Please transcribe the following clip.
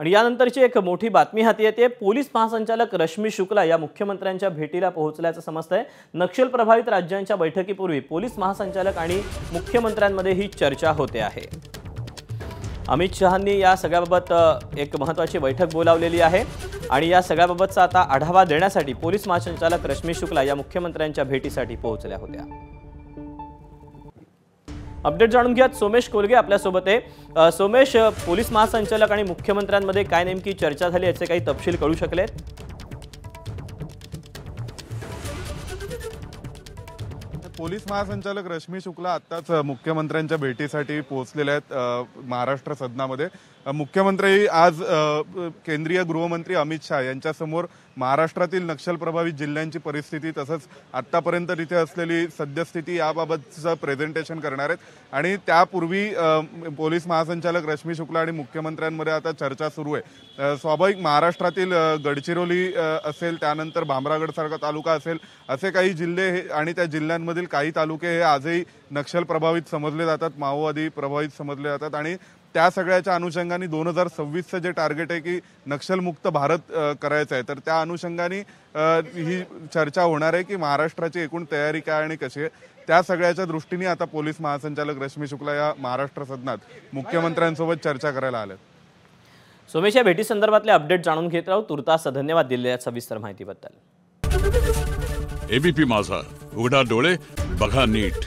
आणि यानंतरची एक मोठी बातमी हाती येते। पोलीस महासंचालक रश्मी शुक्ला या मुख्यमंत्र्यांच्या भेटीला पोहोचल्याचं समजतंय। नक्षल प्रभावित राज्यांच्या बैठकीपूर्वी पोलीस महासंचालक आणि मुख्यमंत्र्यांमध्ये ही चर्चा होते आहे। अमित शहांनी या सगळ्याबाबत एक महत्त्वाची बैठक बोलावलेली आहे आणि या सगळ्याबाबतचा आता आढावा देण्यासाठी पोलीस महासंचालक रश्मी शुक्ला या मुख्यमंत्र्यांच्या भेटीसाठी पोहोचल्या होत्या। अपडेट जाणून घ्यात सोमेश कोलगे आपल्या सोबत आहे। सोमेश, पोलीस महासंचालक आणि मुख्यमंत्र्यांमध्ये काय नेमकी चर्चा झाली याचे काही तपशील कळू शकले? पोलीस महासंचालक रश्मी शुक्ला आत्ताच मुख्यमंत्र्यांच्या भेटीसाठी पोहोचलेले आहेत महाराष्ट्र सदनामध्ये। मुख्यमंत्री आज केंद्रीय गृहमंत्री अमित शाह यांच्यासमोर महाराष्ट्रातील नक्षल प्रभावित जिल्ह्यांची परिस्थिती तसंच आत्तापर्यंत तिथे असलेली सद्यस्थिती याबाबतचं प्रेझेंटेशन करणार आहेत आणि त्यापूर्वी पोलीस महासंचालक रश्मी शुक्ला आणि मुख्यमंत्र्यांमध्ये आता चर्चा सुरू आहे। स्वाभाविक महाराष्ट्रातील गडचिरोली असेल, त्यानंतर भामरागडसारखा तालुका असेल, असे काही जिल्हे आणि त्या जिल्ह्यांमधील काही तालुके हे आजही नक्षल प्रभावित समजले जातात, माओवादी प्रभावित समजले जातात आणि त्या सगळ्याच्या अनुषंगाने 2026चं जे टार्गेट आहे की नक्षलमुक्त भारत करायचं आहे, तर त्या अनुषंगाने ही चर्चा होणार आहे की महाराष्ट्राची एकूण तयारी काय आणि कशी आहे। त्या सगळ्याच्या दृष्टीने आता पोलीस महासंचालक रश्मी शुक्ला या महाराष्ट्र सदनात मुख्यमंत्र्यांसोबत चर्चा करायला आल्यात। सोमेश, या भेटी संदर्भातले अपडेट जाणून घेत राहू। तुर्तास धन्यवाद दिलेल्या सविस्तर माहितीबद्दल। एबीपी माझा, उघडा डोळे बघा नीट।